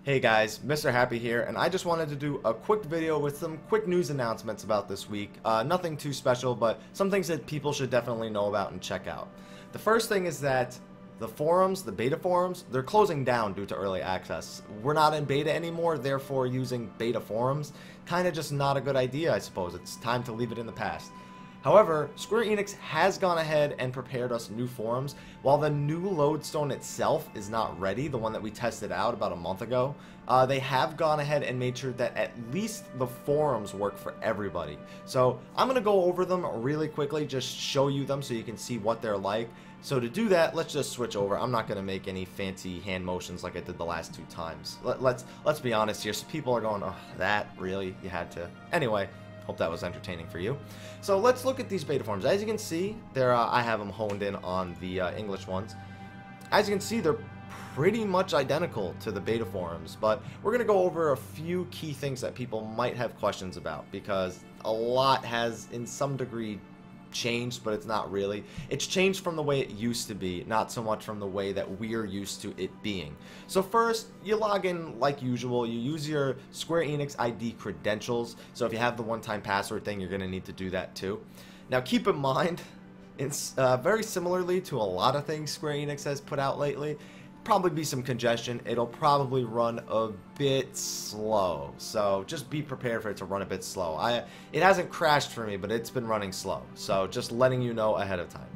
Hey guys, Mrhappy here, and I just wanted to do a quick video with some quick news announcements about this week. Nothing too special, but some things that people should definitely know about and check out. The first thing is that the forums, the beta forums, they're closing down due to early access. We're not in beta anymore, therefore using beta forums, kind of just not a good idea, I suppose. It's time to leave it in the past. However, Square Enix has gone ahead and prepared us new forums. While the new lodestone itself is not ready, the one that we tested out about a month ago, they have gone ahead and made sure that at least the forums work for everybody. So I'm going to go over them really quickly, just show you them so you can see what they're like. So to do that, let's just switch over. I'm not going to make any fancy hand motions like I did the last two times. Let's be honest here. So people are going, oh, that really? You had to? Anyway. Hope that was entertaining for you. So let's look at these beta forms. As you can see, I have them honed in on the English ones. As you can see, they're pretty much identical to the beta forums, but we're going to go over a few key things that people might have questions about, because a lot has, in some degree, changed, but it's not really. It's changed from the way it used to be, not so much from the way that we're used to it being. So first, you log in like usual. You use your Square Enix ID credentials. So if you have the one-time password thing, you're going to need to do that too. Now keep in mind, it's very similarly to a lot of things Square Enix has put out lately. Probably be some congestion. It'll probably run a bit slow, so just be prepared for it to run a bit slow. It hasn't crashed for me, but it's been running slow, so just letting you know ahead of time.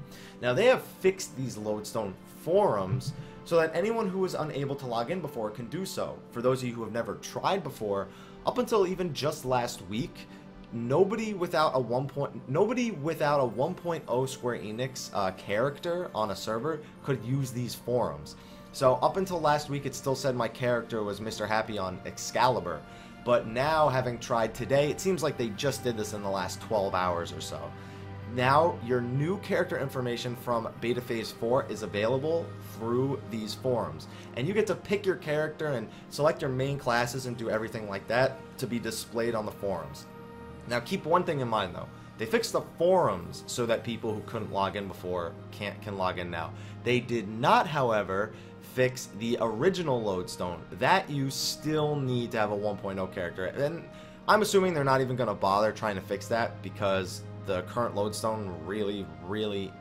Now they have fixed these lodestone forums so that anyone who was unable to log in before can do so. For those of you who have never tried before, up until even just last week, nobody without a 1.0 Square Enix character on a server could use these forums. So up until last week, it still said my character was Mrhappy on Excalibur, but now, having tried today, it seems like they just did this in the last 12 hours or so. Now your new character information from Beta Phase 4 is available through these forums, and you get to pick your character and select your main classes and do everything like that to be displayed on the forums. Now keep one thing in mind though. They fixed the forums so that people who couldn't log in before can log in now. They did not, however, fix the original lodestone. That you still need to have a 1.0 character. And I'm assuming they're not even going to bother trying to fix that, because the current lodestone really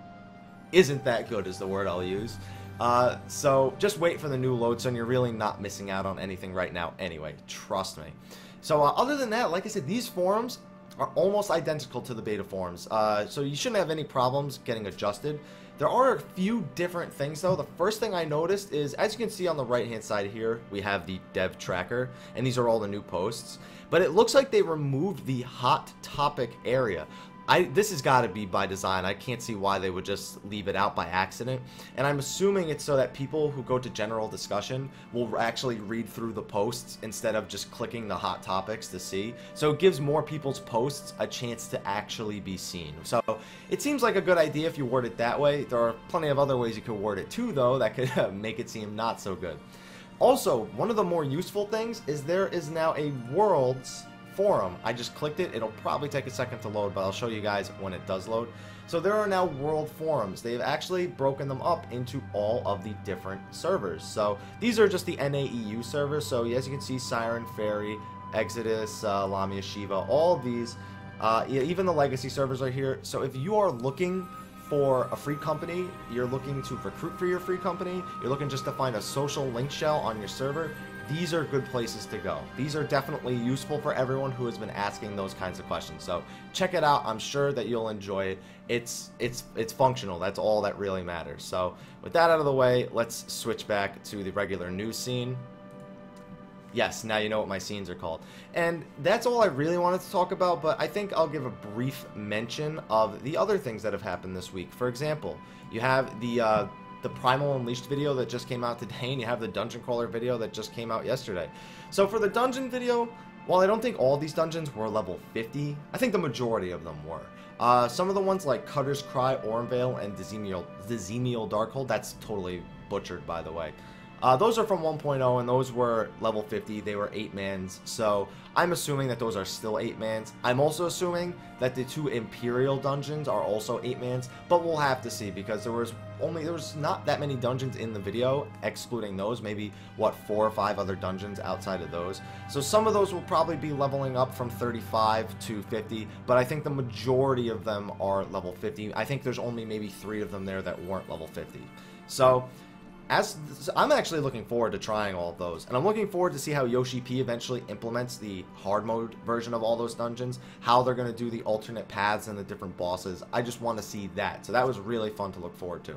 isn't that good, is the word I'll use. So just wait for the new lodestone. You're really not missing out on anything right now anyway. Trust me. So other than that, like I said, these forums are almost identical to the beta forums, so you shouldn't have any problems getting adjusted. There are a few different things though. The first thing I noticed is, as you can see on the right hand side here, we have the dev tracker, and these are all the new posts, but it looks like they removed the hot topic area. This has got to be by design. I can't see why they would just leave it out by accident. And I'm assuming it's so that people who go to general discussion will actually read through the posts instead of just clicking the hot topics to see. So it gives more people's posts a chance to actually be seen. So it seems like a good idea if you word it that way. There are plenty of other ways you could word it too, though, that could make it seem not so good. Also, one of the more useful things is there is now a Worlds forum. I just clicked it. It'll probably take a second to load, but I'll show you guys when it does load. So there are now world forums. They've actually broken them up into all of the different servers. So these are just the NAEU servers. So as you can see, Siren, Fairy, Exodus, Lamia, Shiva, all of these, even the legacy servers are here. So if you are looking for a free company, you're looking to recruit for your free company, you're looking just to find a social link shell on your server, these are good places to go. These are definitely useful for everyone who has been asking those kinds of questions. So check it out. I'm sure that you'll enjoy it. It's functional. That's all that really matters. So with that out of the way, let's switch back to the regular news scene. Yes, now you know what my scenes are called. And that's all I really wanted to talk about, but I think I'll give a brief mention of the other things that have happened this week. For example, you have the Primal Unleashed video that just came out today, and you have the Dungeon Crawler video that just came out yesterday. So for the dungeon video, while I don't think all these dungeons were level 50, I think the majority of them were. Some of the ones like Cutter's Cry, Ormvale, and Dizemial Darkhold, that's totally butchered by the way. Those are from 1.0, and those were level 50. They were 8-mans, so I'm assuming that those are still 8-mans. I'm also assuming that the 2 Imperial dungeons are also 8-mans, but we'll have to see, because there was not that many dungeons in the video, excluding those, maybe, what, 4 or 5 other dungeons outside of those. So some of those will probably be leveling up from 35 to 50, but I think the majority of them are level 50. I think there's only maybe 3 of them there that weren't level 50. So I'm actually looking forward to trying all of those, and I'm looking forward to see how Yoshi P eventually implements the hard mode version of all those dungeons, how they're going to do the alternate paths and the different bosses. I just want to see that, so that was really fun to look forward to.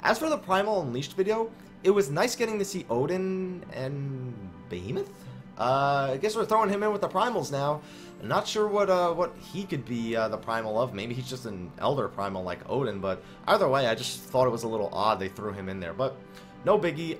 As for the Primal Unleashed video, it was nice getting to see Odin and Behemoth. I guess we're throwing him in with the Primals now. I'm not sure what he could be the Primal of. Maybe he's just an Elder Primal like Odin, but either way, I just thought it was a little odd they threw him in there. But no biggie.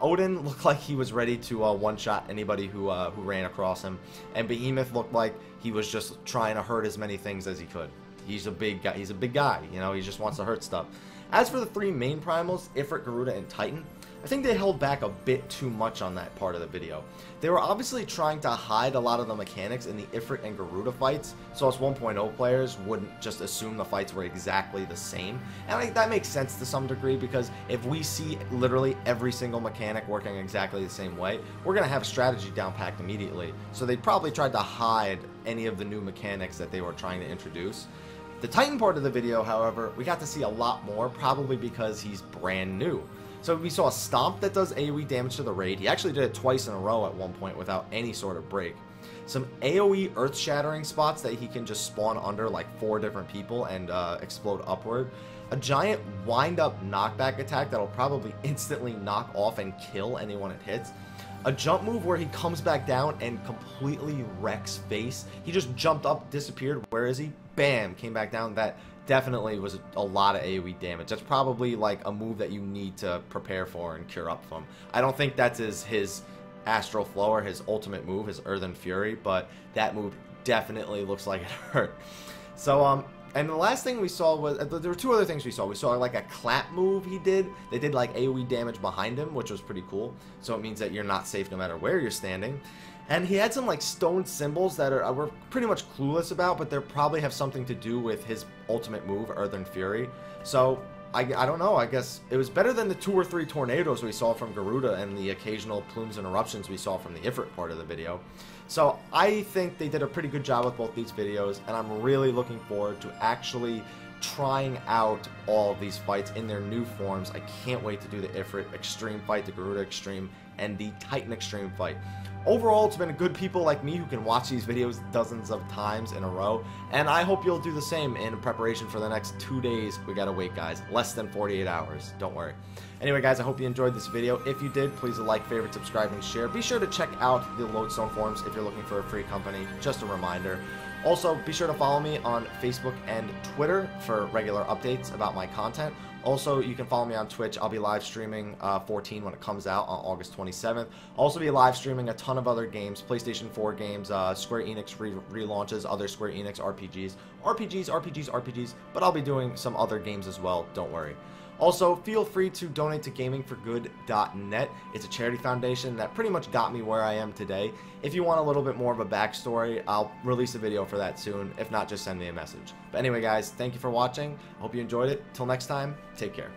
Odin looked like he was ready to one-shot anybody who ran across him, and Behemoth looked like he was just trying to hurt as many things as he could. He's a big guy. He's a big guy. You know, he just wants to hurt stuff. As for the 3 main Primals, Ifrit, Garuda, and Titan, I think they held back a bit too much on that part of the video. They were obviously trying to hide a lot of the mechanics in the Ifrit and Garuda fights, so us 1.0 players wouldn't just assume the fights were exactly the same. And that makes sense to some degree, because if we see literally every single mechanic working exactly the same way, we're going to have strategy down packed immediately. So they probably tried to hide any of the new mechanics that they were trying to introduce. The Titan part of the video, however, we got to see a lot more, probably because he's brand new. So we saw a Stomp that does AoE damage to the raid. He actually did it twice in a row at one point without any sort of break. Some AoE earth-shattering spots that he can just spawn under like 4 different people and explode upward. A giant wind-up knockback attack that'll probably instantly knock off and kill anyone it hits. A jump move where he comes back down and completely wrecks face. He just jumped up, disappeared. Where is he? Bam! Came back down. That definitely was a lot of AoE damage. That's probably like a move that you need to prepare for and cure up from. I don't think that's his Astral Flow or his ultimate move, his Earthen Fury, but that move definitely looks like it hurt. So, and the last thing we saw was, there were 2 other things we saw. We saw like a clap move he did. They did like AoE damage behind him, which was pretty cool. So it means that you're not safe no matter where you're standing. And he had some like stone symbols that we're pretty much clueless about, but they probably have something to do with his ultimate move, Earthen Fury. So I don't know, I guess it was better than the 2 or 3 tornadoes we saw from Garuda and the occasional plumes and eruptions we saw from the Ifrit part of the video. So I think they did a pretty good job with both these videos, and I'm really looking forward to actually trying out all of these fights in their new forms. I can't wait to do the Ifrit Extreme fight, the Garuda Extreme, and the Titan Extreme fight. Overall, it's been good people like me who can watch these videos dozens of times in a row, and I hope you'll do the same in preparation for the next 2 days. We gotta wait, guys. Less than 48 hours. Don't worry. Anyway, guys, I hope you enjoyed this video. If you did, please like, favorite, subscribe, and share. Be sure to check out the Lodestone forums if you're looking for a free company. Just a reminder. Also, be sure to follow me on Facebook and Twitter for regular updates about my content. Also, you can follow me on Twitch. I'll be live streaming 14 when it comes out on August 27th. I'll also be live streaming a ton of other games, PlayStation 4 games, Square Enix relaunches, other Square Enix RPGs, but I'll be doing some other games as well, don't worry. Also, feel free to donate to gamingforgood.net. It's a charity foundation that pretty much got me where I am today. If you want a little bit more of a backstory, I'll release a video for that soon. If not, just send me a message. But anyway, guys, thank you for watching. I hope you enjoyed it. Till next time, take care.